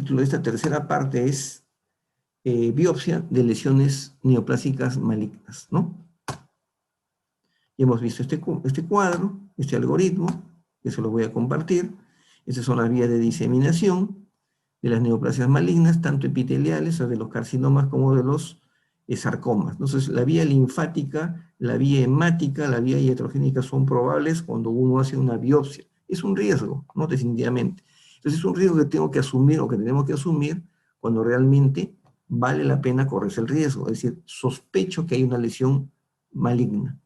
título de esta tercera parte es biopsia de lesiones neoplásicas malignas, ¿no? Y hemos visto este cuadro, este algoritmo, que se lo voy a compartir. Estas son las vías de diseminación de las neoplasias malignas, tanto epiteliales, o de los carcinomas, como de los sarcomas. Entonces, la vía linfática, la vía hemática, la vía iatrogénica son probables cuando uno hace una biopsia. Es un riesgo, ¿no? Definitivamente. Entonces, es un riesgo que tengo que asumir, o que tenemos que asumir, cuando realmente vale la pena correrse el riesgo. Es decir, sospecho que hay una lesión maligna.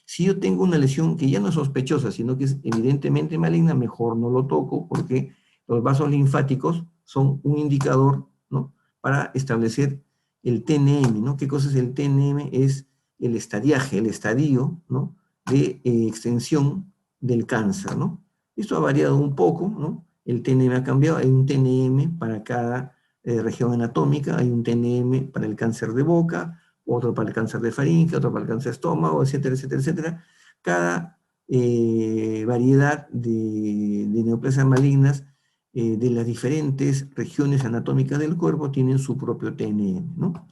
Si yo tengo una lesión que ya no es sospechosa, sino que es evidentemente maligna, mejor no lo toco, porque los vasos linfáticos son un indicador, ¿no?, para establecer el TNM, ¿no? ¿Qué cosa es el TNM? Es el estadiaje, el estadio, ¿no?, de extensión del cáncer, ¿no? Esto ha variado un poco, ¿no? El TNM ha cambiado, hay un TNM para cada región anatómica, hay un TNM para el cáncer de boca, otro para el cáncer de faringe, otro para el cáncer de estómago, etcétera, etcétera, etcétera. Cada variedad de neoplasias malignas de las diferentes regiones anatómicas del cuerpo tienen su propio TNM, ¿no?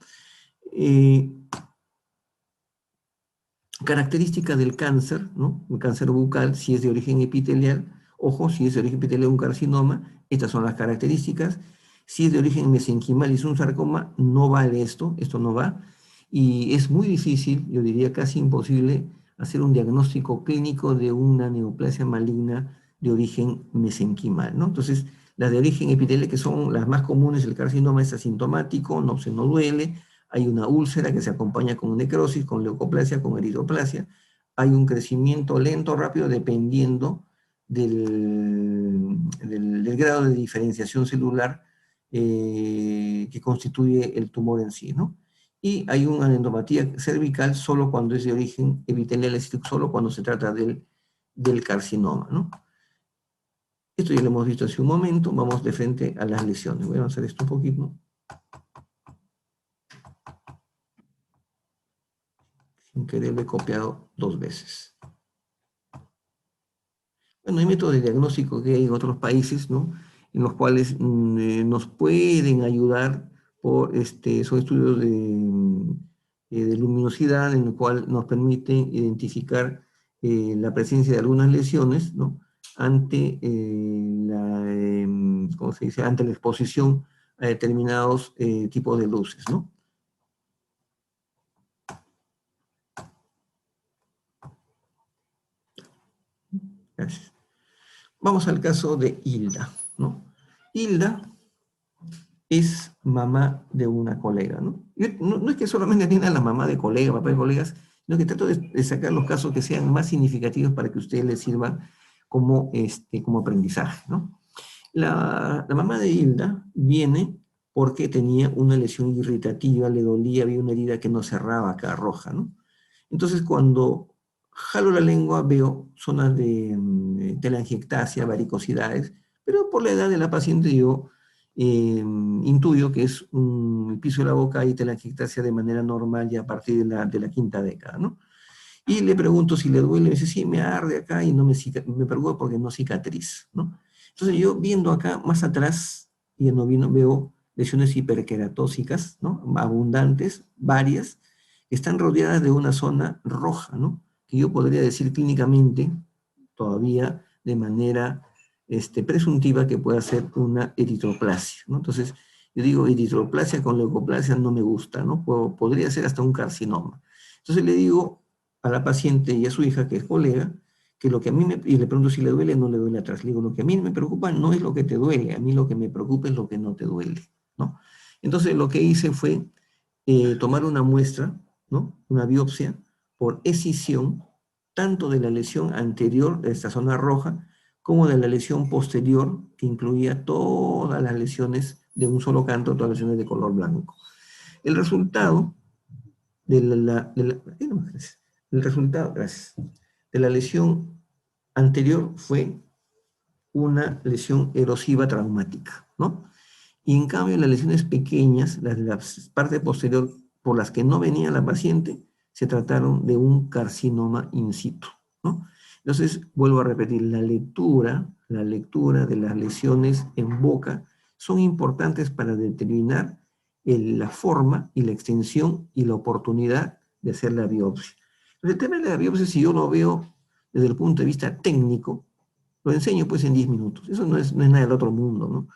Características del cáncer, ¿no? El cáncer bucal, si es de origen epitelial, ojo, si es de origen epitelial un carcinoma, estas son las características. Si es de origen mesenquimal y es un sarcoma, no vale esto no va. Y es muy difícil, yo diría casi imposible, hacer un diagnóstico clínico de una neoplasia maligna de origen mesenquimal, ¿no? Entonces, las de origen epitelial, que son las más comunes, el carcinoma es asintomático, no duele, hay una úlcera que se acompaña con necrosis, con leucoplasia, con eritroplasia, hay un crecimiento lento, rápido, dependiendo del grado de diferenciación celular que constituye el tumor en sí, ¿no? Y hay una adenopatía cervical solo cuando es de origen epitelial, es decir, solo cuando se trata del carcinoma, ¿no? Esto ya lo hemos visto hace un momento, vamos de frente a las lesiones. Voy a avanzar esto un poquito. Sin querer lo he copiado 2 veces. Bueno, hay métodos de diagnóstico que hay en otros países, ¿no?, en los cuales nos pueden ayudar son estudios de luminosidad, en el cual nos permiten identificar la presencia de algunas lesiones, ¿no?, ante ¿cómo se dice?, ante la exposición a determinados tipos de luces, ¿no? Gracias. Vamos al caso de Hilda, ¿no? Hilda es mamá de una colega, ¿no? No es que solamente atienda a la mamá de colega, papá de colegas, sino que trato de sacar los casos que sean más significativos para que a ustedes les sirvan como aprendizaje, ¿no? La mamá de Hilda viene porque tenía una lesión irritativa, le dolía, había una herida que no cerraba acá, roja, ¿no? Entonces, cuando jalo la lengua, veo zonas de telangiectasia, varicosidades, pero por la edad de la paciente yo intuyo que es un piso de la boca y telangiectasia de manera normal ya a partir de la quinta década, ¿no? Y le pregunto si le duele, me dice, sí, me arde acá y me preocupa porque no cicatriz, ¿no? Entonces yo viendo acá más atrás, y en ovino veo lesiones hiperqueratósicas, ¿no?, abundantes, varias, que están rodeadas de una zona roja, ¿no?, que yo podría decir clínicamente, todavía de manera presuntiva, que puede ser una eritroplasia, ¿no? Entonces, yo digo, eritroplasia con leucoplasia no me gusta, ¿no? Podría ser hasta un carcinoma. Entonces le digo a la paciente y a su hija, que es colega, que lo que a mí y le pregunto si le duele o no le duele atrás. Le digo, lo que a mí me preocupa no es lo que te duele, a mí lo que me preocupa es lo que no te duele, ¿no? Entonces lo que hice fue tomar una muestra, ¿no?, una biopsia por escisión, tanto de la lesión anterior de esta zona roja, como de la lesión posterior, que incluía todas las lesiones de un solo canto, todas las lesiones de color blanco. El resultado gracias, de la lesión anterior fue una lesión erosiva traumática, ¿no? Y en cambio las lesiones pequeñas, las de la parte posterior, por las que no venía la paciente, se trataron de un carcinoma in situ, ¿no? Entonces, vuelvo a repetir, la lectura de las lesiones en boca son importantes para determinar la forma y la extensión y la oportunidad de hacer la biopsia. El tema de la biopsia, si yo lo veo desde el punto de vista técnico, lo enseño pues en 10 minutos. Eso no es nada del otro mundo, ¿no?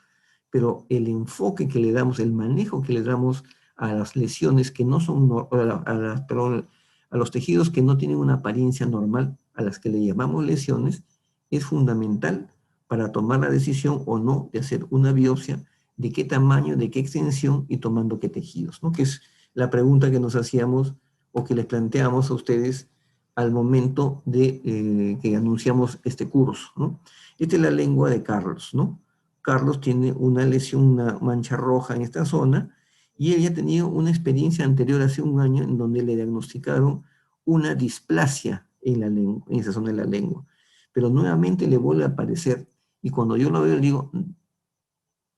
Pero el enfoque que le damos, el manejo que le damos a las lesiones que no son, perdón, a los tejidos que no tienen una apariencia normal, a las que le llamamos lesiones, es fundamental para tomar la decisión o no de hacer una biopsia, de qué tamaño, de qué extensión y tomando qué tejidos, ¿no? Que es la pregunta que nos hacíamos o que les planteamos a ustedes al momento de que anunciamos este curso, ¿no? Esta es la lengua de Carlos, ¿no? Carlos tiene una lesión, una mancha roja en esta zona, y él ya ha tenido una experiencia anterior hace un año en donde le diagnosticaron una displasia en la lengua, en esa zona de la lengua. Pero nuevamente le vuelve a aparecer, y cuando yo lo veo, le digo,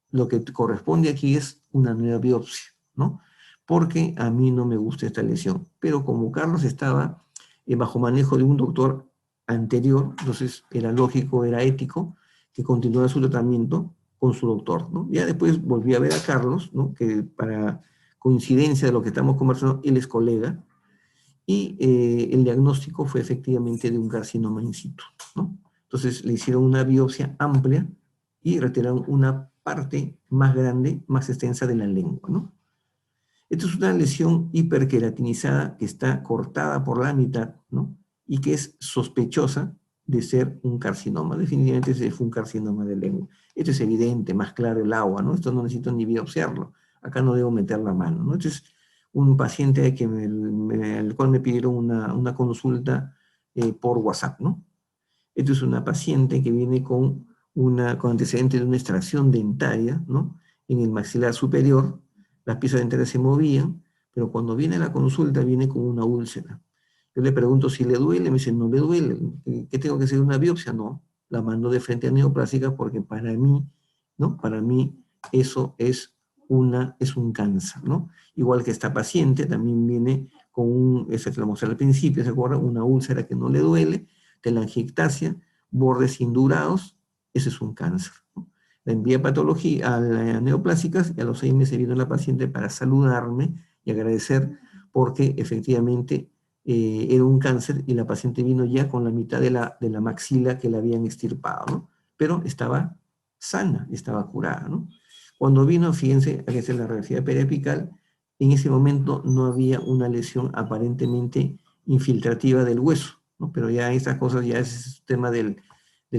lo que corresponde aquí es una nueva biopsia, ¿no? Porque a mí no me gusta esta lesión. Pero como Carlos estaba bajo manejo de un doctor anterior, entonces era lógico, era ético que continuara su tratamiento con su doctor, ¿no? Ya después volví a ver a Carlos, ¿no? Que para coincidencia de lo que estamos conversando, él es colega, y el diagnóstico fue efectivamente de un carcinoma in situ, ¿no? Entonces le hicieron una biopsia amplia y retiraron una parte más grande, más extensa de la lengua, ¿no? Esta es una lesión hiperqueratinizada que está cortada por la mitad, ¿no? Y que es sospechosa de ser un carcinoma. Definitivamente ese fue un carcinoma de lengua. Esto es evidente, más claro el agua, ¿no? Esto no necesito ni biopsiarlo. Acá no debo meter la mano, ¿no? Este es un paciente al cual me pidieron una consulta por WhatsApp, ¿no? Esto es una paciente que viene con antecedente de una extracción dentaria, ¿no? En el maxilar superior, las piezas dentarias se movían, pero cuando viene a la consulta viene con una úlcera. Yo le pregunto si le duele, me dice, no le duele. ¿Qué tengo que hacer? ¿Una biopsia? No, la mando de frente a neoplástica porque para mí, ¿no? Para mí eso es un cáncer, ¿no? Igual que esta paciente también viene con esa que la mostré al principio, ¿se acuerdan? Una úlcera que no le duele, telangiectasia, bordes indurados, ese es un cáncer, ¿no? La envié a patología, a neoplásicas, y a los 6 meses vino la paciente para saludarme y agradecer porque efectivamente era un cáncer y la paciente vino ya con la mitad de la maxila que la habían extirpado, ¿no? Pero estaba sana, estaba curada, ¿no? Cuando vino, fíjense, aquí está la radiografía periapical, en ese momento no había una lesión aparentemente infiltrativa del hueso, ¿no? Pero ya estas cosas ya es tema del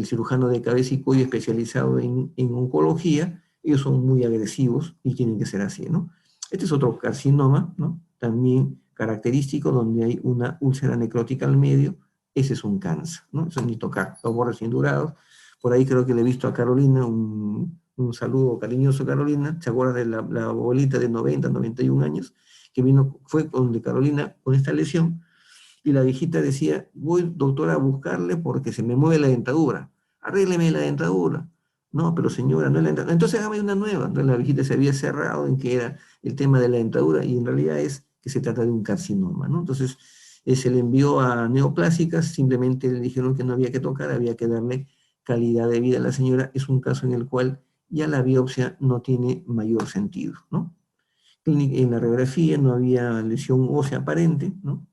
cirujano de cabeza y cuello especializado en oncología. Ellos son muy agresivos y tienen que ser así, ¿no? Este es otro carcinoma, ¿no? También característico, donde hay una úlcera necrótica al medio. Ese es un cáncer, ¿no? Eso ni tocar, los bordes indurados. Por ahí creo que le he visto a Carolina, un saludo cariñoso, Carolina. ¿Se acuerda de la abuelita de 90, 91 años? Que fue donde Carolina con esta lesión, y la viejita decía, voy, doctora, a buscarle porque se me mueve la dentadura. Arrégleme la dentadura. No, pero señora, no es la dentadura. Entonces hágame una nueva. Entonces la viejita se había cerrado en que era el tema de la dentadura, y en realidad es que se trata de un carcinoma, ¿no? Entonces se le envió a neoplásicas, simplemente le dijeron que no había que tocar, había que darle calidad de vida a la señora. Es un caso en el cual ya la biopsia no tiene mayor sentido, ¿no? En la radiografía no había lesión ósea aparente, ¿no?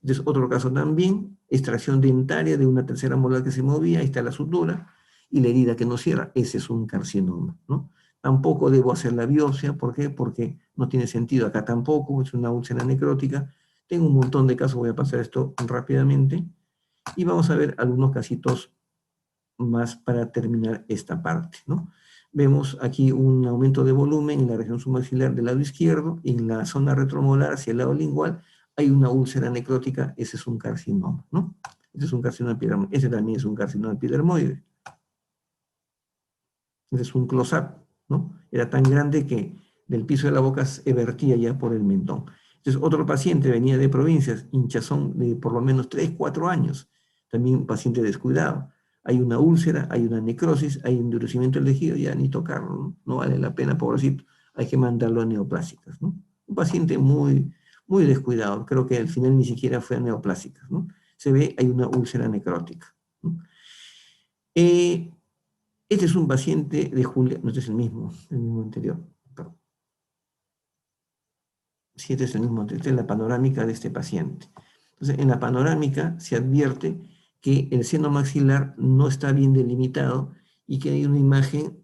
Entonces, otro caso también, extracción dentaria de una tercera molar que se movía, ahí está la sutura, y la herida que no cierra, ese es un carcinoma, ¿no? Tampoco debo hacer la biopsia, ¿por qué? Porque no tiene sentido, acá tampoco, es una úlcera necrótica. Tengo un montón de casos, voy a pasar esto rápidamente, y vamos a ver algunos casitos más para terminar esta parte, ¿no? Vemos aquí un aumento de volumen en la región submaxilar del lado izquierdo, en la zona retromolar hacia el lado lingual hay una úlcera necrótica, ese es un carcinoma, ¿no? Ese es un carcinoma epidermoide, ese también es un carcinoma epidermoide. Ese es un close-up, ¿no? Era tan grande que del piso de la boca se vertía ya por el mentón. Entonces, otro paciente venía de provincias, hinchazón de por lo menos 3, 4 años, también un paciente descuidado. Hay una úlcera, hay una necrosis, hay endurecimiento del tejido, ya ni tocarlo, ¿no? No vale la pena, pobrecito, hay que mandarlo a neoplásicas, ¿no? Un paciente muy, muy descuidado, creo que al final ni siquiera fue a neoplásicas, ¿no? Se ve, hay una úlcera necrótica, ¿no? Este es un paciente de Julia, no, este es el mismo anterior, perdón. Sí, este es el mismo, esta es la panorámica de este paciente. Entonces, en la panorámica se advierte que el seno maxilar no está bien delimitado y que hay una imagen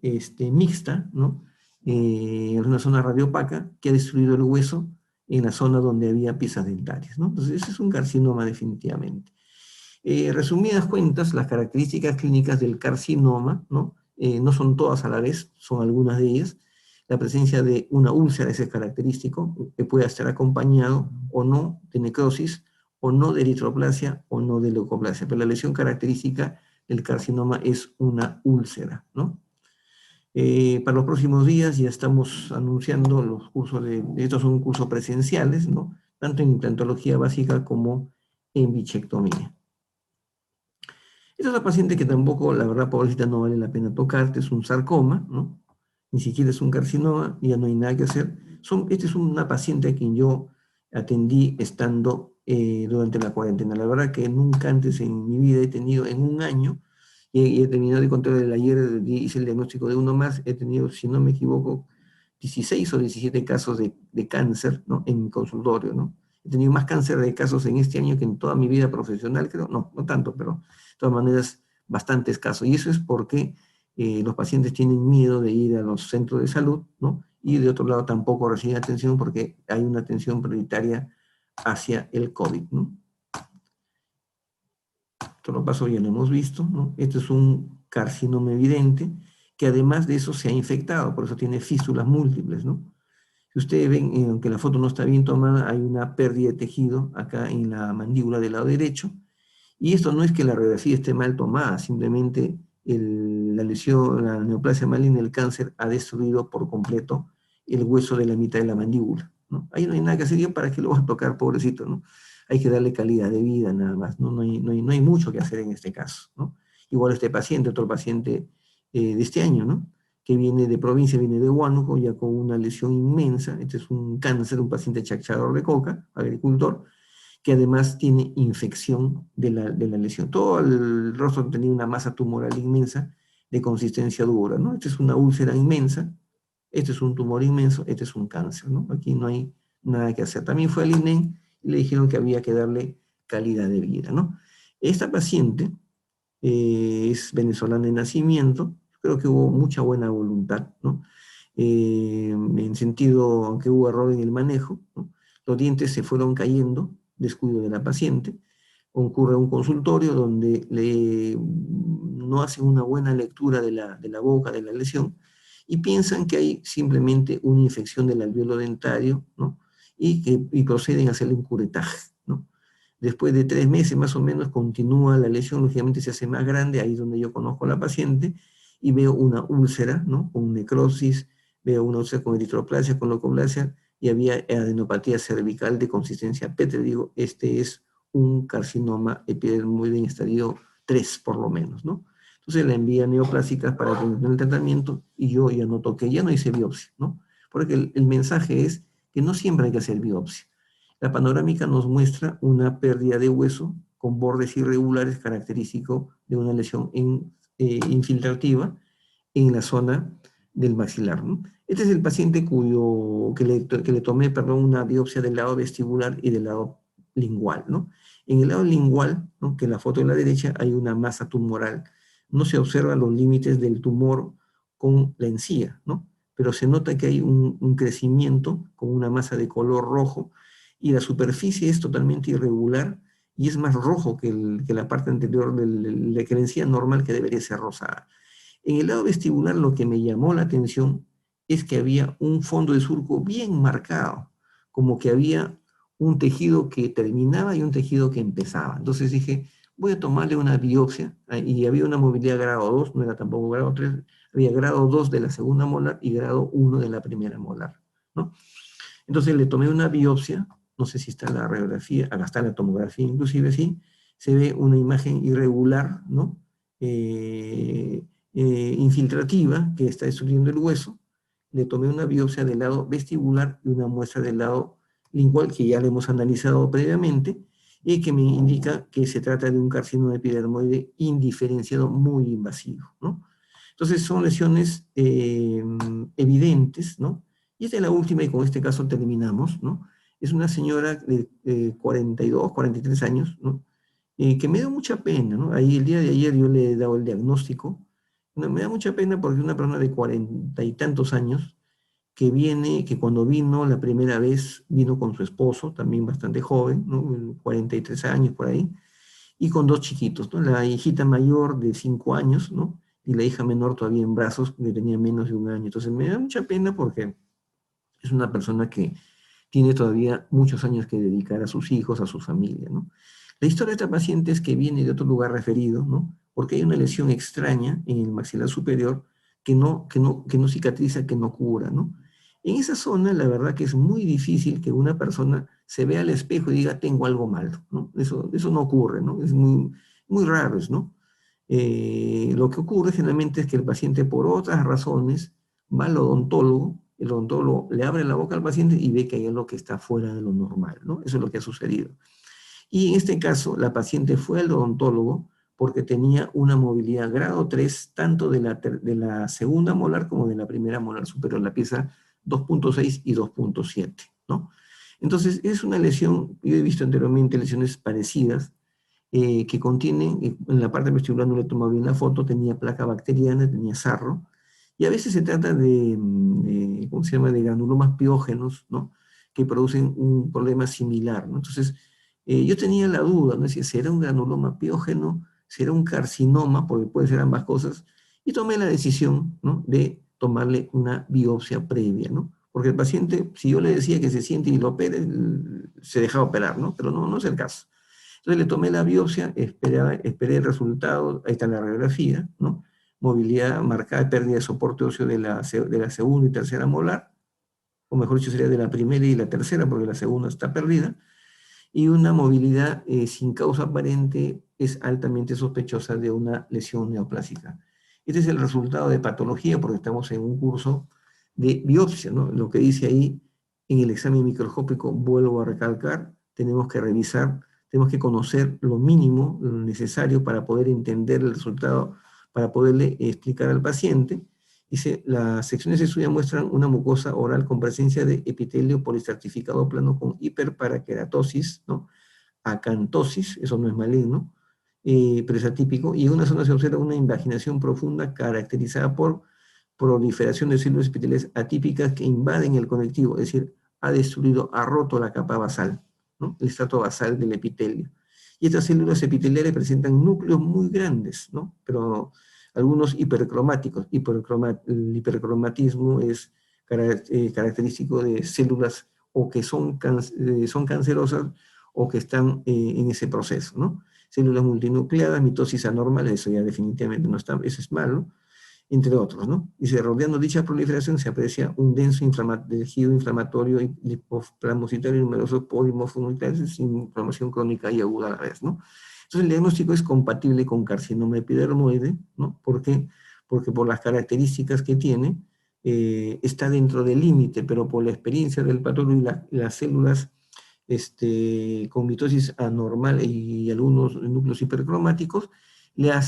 mixta, ¿no? En una zona radiopaca que ha destruido el hueso en la zona donde había piezas dentarias, ¿no? Entonces, ese es un carcinoma definitivamente. Resumidas cuentas, las características clínicas del carcinoma, ¿no? No son todas a la vez, son algunas de ellas. La presencia de una úlcera es característico, que puede estar acompañado o no de necrosis, o no de eritroplasia, o no de leucoplasia. Pero la lesión característica del carcinoma es una úlcera, ¿no? Para los próximos días ya estamos anunciando los cursos estos son cursos presenciales, ¿no? Tanto en implantología básica como en bichectomía. Esta es una paciente que tampoco, la verdad, pobrecita, no vale la pena tocarte, es un sarcoma, ¿no? Ni siquiera es un carcinoma, ya no hay nada que hacer. Esta es una paciente a quien yo atendí estando durante la cuarentena. La verdad que nunca antes en mi vida he tenido, en un año, y he terminado de contar el ayer, hice el diagnóstico de uno más, he tenido, si no me equivoco, 16 o 17 casos de cáncer, ¿no? En mi consultorio, ¿no? He tenido más cáncer de casos en este año que en toda mi vida profesional, creo, no, no tanto, pero de todas maneras, bastante escaso. Y eso es porque los pacientes tienen miedo de ir a los centros de salud, ¿no? Y de otro lado tampoco reciben atención porque hay una atención prioritaria hacia el COVID, ¿no? Esto lo pasó, ya lo hemos visto, ¿no? Este es un carcinoma evidente que además de eso se ha infectado, por eso tiene fístulas múltiples, ¿no? Si ustedes ven, aunque la foto no está bien tomada, hay una pérdida de tejido acá en la mandíbula del lado derecho, y esto no es que la radiografía esté mal tomada, simplemente la lesión, la neoplasia maligna, el cáncer, ha destruido por completo el hueso de la mitad de la mandíbula, ¿no? Ahí no hay nada que hacer, yo para qué lo voy a tocar, pobrecito, ¿no? Hay que darle calidad de vida nada más, ¿no? No hay mucho que hacer en este caso, ¿no? Igual este paciente, otro paciente de este año, ¿no? Que viene de provincia, viene de Huánuco, ya con una lesión inmensa, este es un cáncer, un paciente chacchador de coca, agricultor, que además tiene infección de la lesión. Todo el rostro tenía una masa tumoral inmensa de consistencia dura, ¿no? Esta es una úlcera inmensa, este es un tumor inmenso, este es un cáncer, ¿no? Aquí no hay nada que hacer. También fue al INEM y le dijeron que había que darle calidad de vida, ¿no? Esta paciente es venezolana de nacimiento, creo que hubo mucha buena voluntad, ¿no? En sentido, aunque hubo error en el manejo, ¿no? Los dientes se fueron cayendo, descuido de la paciente, ocurre un consultorio donde no hacen una buena lectura de la boca, de la lesión, y piensan que hay simplemente una infección del alveolo dentario, ¿no? Y proceden a hacerle un curetaje, ¿no? Después de 3 meses más o menos continúa la lesión, lógicamente se hace más grande, ahí es donde yo conozco a la paciente, y veo una úlcera, ¿no? Con necrosis, veo una úlcera con eritroplasia, con leucoplasia, y había adenopatía cervical de consistencia Petri. Digo, este es un carcinoma epidermoide en estadio 3 por lo menos, ¿no? Entonces la envía a neoplásicas para tener el tratamiento y yo ya no toqué, ya no hice biopsia, ¿no? Porque el mensaje es que no siempre hay que hacer biopsia. La panorámica nos muestra una pérdida de hueso con bordes irregulares característico de una lesión infiltrativa en la zona del maxilar, ¿no? Este es el paciente que le tomé, perdón, una biopsia del lado vestibular y del lado lingual, ¿no? En el lado lingual, ¿no? Que en la foto de la derecha hay una masa tumoral. No se observan los límites del tumor con la encía, ¿no? Pero se nota que hay un crecimiento con una masa de color rojo y la superficie es totalmente irregular y es más rojo que la parte anterior de la encía normal, que debería ser rosada. En el lado vestibular lo que me llamó la atención es que había un fondo de surco bien marcado, como que había un tejido que terminaba y un tejido que empezaba. Entonces dije, voy a tomarle una biopsia, y había una movilidad grado 2, no era tampoco grado 3, había grado 2 de la segunda molar y grado 1 de la primera molar, ¿no? Entonces le tomé una biopsia, no sé si está la radiografía, acá está la tomografía inclusive, sí, se ve una imagen irregular, ¿no? Infiltrativa, que está destruyendo el hueso. Le tomé una biopsia del lado vestibular y una muestra del lado lingual, que ya le hemos analizado previamente, y que me indica que se trata de un carcinoma epidermoide indiferenciado muy invasivo, ¿no? Entonces son lesiones evidentes, ¿no? Y esta es la última, y con este caso terminamos, ¿no? Es una señora de 42, 43 años, ¿no? Que me da mucha pena, ¿no? Ahí el día de ayer yo le he dado el diagnóstico. No, me da mucha pena porque es una persona de 40 y tantos años que viene, que cuando vino la primera vez, vino con su esposo, también bastante joven, ¿no? 43 años por ahí, y con dos chiquitos, ¿no? La hijita mayor de 5 años, ¿no? Y la hija menor todavía en brazos, que tenía menos de un año. Entonces me da mucha pena porque es una persona que tiene todavía muchos años que dedicar a sus hijos, a su familia, ¿no? La historia de esta paciente es que viene de otro lugar referido, ¿no? Porque hay una lesión extraña en el maxilar superior que no cicatriza, que no cura, ¿no? En esa zona, la verdad que es muy difícil que una persona se vea al espejo y diga, tengo algo malo, ¿no? Eso no ocurre, ¿no? Es muy, muy raro, ¿no? Lo que ocurre generalmente es que el paciente, por otras razones, va al odontólogo, el odontólogo le abre la boca al paciente y ve que hay algo que está fuera de lo normal, ¿no? Eso es lo que ha sucedido. Y en este caso, la paciente fue al odontólogo porque tenía una movilidad grado 3, tanto de la segunda molar como de la primera molar superior, la pieza 2.6 y 2.7, ¿no? Entonces, es una lesión, yo he visto anteriormente lesiones parecidas, que contienen, en la parte vestibular no le he tomado bien la foto, tenía placa bacteriana, tenía sarro, y a veces se trata de ¿cómo se llama?, de granulomas piógenos, ¿no?, que producen un problema similar, ¿no? Entonces, yo tenía la duda, ¿no?, si será un granuloma piógeno, será un carcinoma, porque puede ser ambas cosas, y tomé la decisión, ¿no?, de tomarle una biopsia previa, ¿no? Porque el paciente, si yo le decía que se siente y lo opere, se dejaba operar, ¿no? Pero no es el caso. Entonces le tomé la biopsia, esperé el resultado, ahí está la radiografía, ¿no? Movilidad marcada, pérdida de soporte óseo de la segunda y tercera molar, o mejor dicho sería de la primera y la tercera, porque la segunda está perdida, y una movilidad sin causa aparente es altamente sospechosa de una lesión neoplásica. Este es el resultado de patología, porque estamos en un curso de biopsia, ¿no? Lo que dice ahí en el examen microscópico, vuelvo a recalcar, tenemos que revisar, tenemos que conocer lo mínimo, lo necesario para poder entender el resultado, para poderle explicar al paciente. Dice, las secciones de estudio muestran una mucosa oral con presencia de epitelio polistratificado plano con hiperparaqueratosis, ¿no?, acantosis, eso no es maligno, pero es atípico, y en una zona se observa una invaginación profunda caracterizada por proliferación de células epiteliales atípicas que invaden el conectivo, es decir, ha roto la capa basal, ¿no?, el estrato basal del epitelio. Y estas células epiteliales presentan núcleos muy grandes, ¿no?, pero algunos hipercromáticos. El hipercromatismo es característico de células o que son cancerosas o que están en ese proceso, ¿no? Células multinucleadas, mitosis anormal, eso ya definitivamente no está, eso es malo, entre otros, ¿no? Dice, rodeando dicha proliferación se aprecia un denso tejido inflamatorio y lipoplasmocitario y numerosos polimorfonucleares sin inflamación crónica y aguda a la vez, ¿no? Entonces el diagnóstico es compatible con carcinoma epidermoide, ¿no? ¿Por qué? Porque por las características que tiene, está dentro del límite, pero por la experiencia del patólogo y las células con mitosis anormal y algunos núcleos hipercromáticos, le da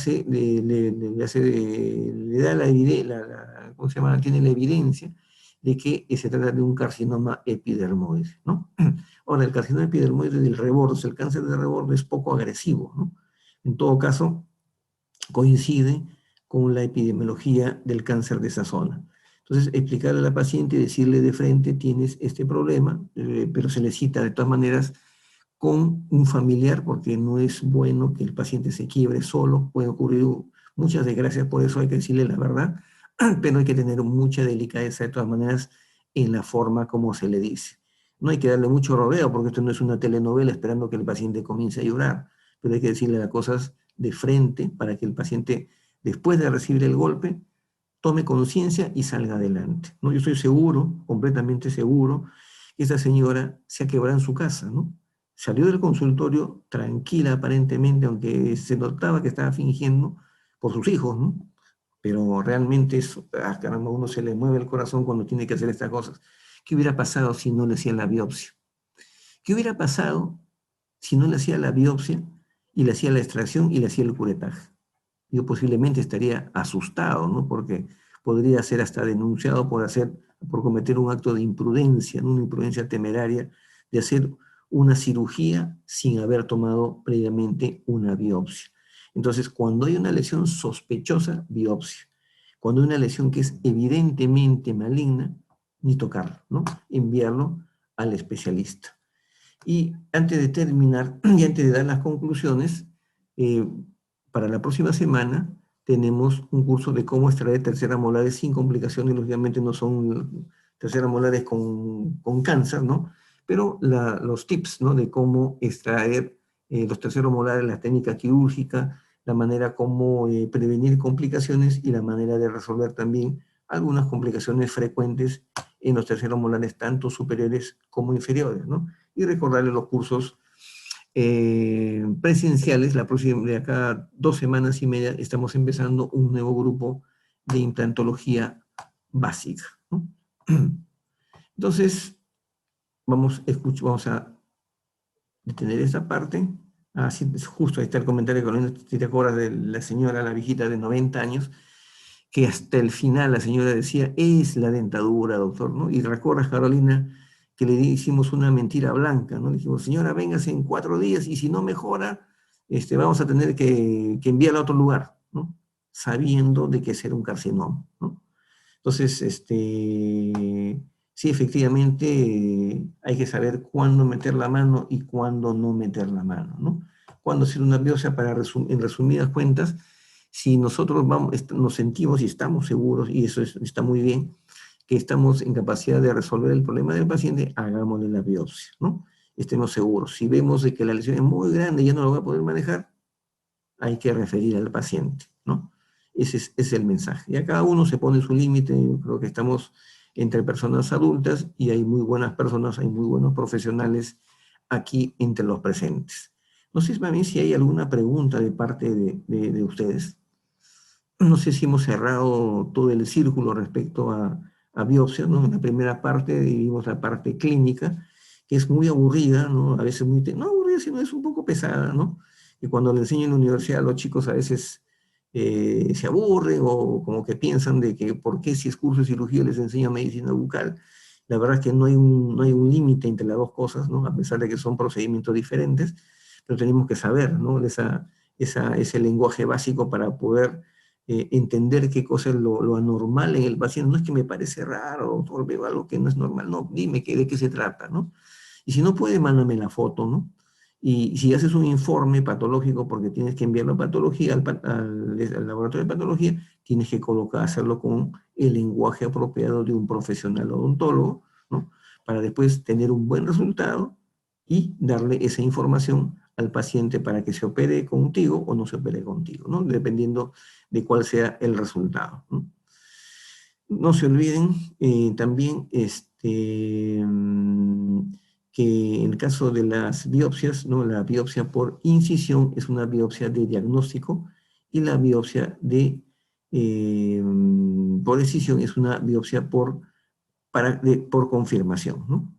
¿cómo se llama?, tiene la evidencia de que se trata de un carcinoma epidermoide, ¿no? Ahora, el carcinoma epidermoide del rebordo, el cáncer de rebordo es poco agresivo, ¿no? En todo caso, coincide con la epidemiología del cáncer de esa zona. Entonces, explicarle a la paciente y decirle de frente, tienes este problema, pero se le cita de todas maneras con un familiar, porque no es bueno que el paciente se quiebre solo, puede ocurrir muchas desgracias, por eso hay que decirle la verdad, pero hay que tener mucha delicadeza de todas maneras en la forma como se le dice. No hay que darle mucho rodeo, porque esto no es una telenovela esperando que el paciente comience a llorar, pero hay que decirle las cosas de frente para que el paciente, después de recibir el golpe, tome conciencia y salga adelante, ¿no? Yo estoy seguro, completamente seguro, que esa señora se ha quebrado en su casa, ¿no? Salió del consultorio tranquila aparentemente, aunque se notaba que estaba fingiendo por sus hijos, ¿no? Pero realmente eso, caramba, a uno se le mueve el corazón cuando tiene que hacer estas cosas. ¿Qué hubiera pasado si no le hacían la biopsia? ¿Qué hubiera pasado si no le hacía la biopsia y le hacía la extracción y le hacía el curetaje? yo posiblemente estaría asustado, ¿no? Porque podría ser hasta denunciado por cometer un acto de imprudencia, ¿no? Una imprudencia temeraria de hacer una cirugía sin haber tomado previamente una biopsia. Entonces, cuando hay una lesión sospechosa, biopsia. Cuando hay una lesión que es evidentemente maligna, ni tocarlo, ¿no? Enviarlo al especialista. Y antes de terminar y antes de dar las conclusiones, eh, para la próxima semana tenemos un curso de cómo extraer terceras molares sin complicaciones, lógicamente no son terceras molares con cáncer, ¿no? Pero los tips, ¿no? De cómo extraer los terceros molares, la técnica quirúrgica, la manera como prevenir complicaciones y la manera de resolver también algunas complicaciones frecuentes en los terceros molares, tanto superiores como inferiores, ¿no? Y recordarles los cursos presenciales. La próxima, de acá 2 semanas y media, estamos empezando un nuevo grupo de implantología básica, ¿no? Entonces, vamos a detener esta parte. Sí, justo ahí está el comentario que si te acuerdas de la señora, la viejita de 90 años, que hasta el final la señora decía, es la dentadura, doctor, ¿no? Y recuerdas, Carolina, que le hicimos una mentira blanca, ¿no? Le dijimos, señora, véngase en 4 días y si no mejora, vamos a tener que enviarla a otro lugar, ¿no? Sabiendo de que ese era un carcinoma, ¿no? Entonces, sí, efectivamente, hay que saber cuándo meter la mano y cuándo no meter la mano, ¿no? Cuándo hacer una biopsia en resumidas cuentas, si nosotros nos sentimos y estamos seguros, y eso está muy bien, que estamos en capacidad de resolver el problema del paciente, hagámosle la biopsia, ¿no? Estemos seguros. Si vemos de que la lesión es muy grande y ya no lo va a poder manejar, hay que referir al paciente, ¿no? Ese es el mensaje. Y a cada uno se pone su límite. Yo creo que estamos entre personas adultas y hay muy buenas personas, hay muy buenos profesionales aquí entre los presentes. No sé, mami, si hay alguna pregunta de parte de ustedes. No sé si hemos cerrado todo el círculo respecto a biopsia, ¿no? En la primera parte vimos la parte clínica, que es muy aburrida, ¿no? A veces no aburrida, sino es un poco pesada, ¿no? Y cuando le enseño en la universidad, los chicos a veces se aburren o como que piensan de que por qué si es curso de cirugía les enseño medicina bucal. La verdad es que no hay un límite entre las dos cosas, ¿no? A pesar de que son procedimientos diferentes, pero tenemos que saber, ¿no? Ese lenguaje básico para poder entender qué cosa es lo anormal en el paciente. No es que me parece raro o veo algo que no es normal, no, dime de qué se trata, ¿no? Y si no puede, mándame la foto, ¿no? Y si haces un informe patológico, porque tienes que enviarlo a patología, al laboratorio de patología, tienes que hacerlo con el lenguaje apropiado de un profesional odontólogo, ¿no? Para después tener un buen resultado y darle esa información al paciente para que se opere contigo o no se opere contigo, ¿no? Dependiendo de cuál sea el resultado, ¿no? No se olviden también que en el caso de las biopsias, ¿no? La biopsia por incisión es una biopsia de diagnóstico y la biopsia por decisión es una biopsia por confirmación, ¿no?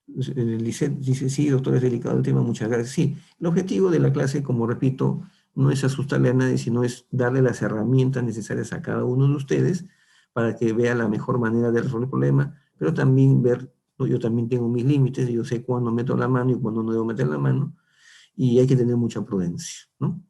Lisette dice, sí, doctor, es delicado el tema, muchas gracias. Sí, el objetivo de la clase, como repito, no es asustarle a nadie, sino es darle las herramientas necesarias a cada uno de ustedes para que vea la mejor manera de resolver el problema, pero también ver, ¿no? Yo también tengo mis límites, yo sé cuándo meto la mano y cuándo no debo meter la mano, y hay que tener mucha prudencia, ¿no?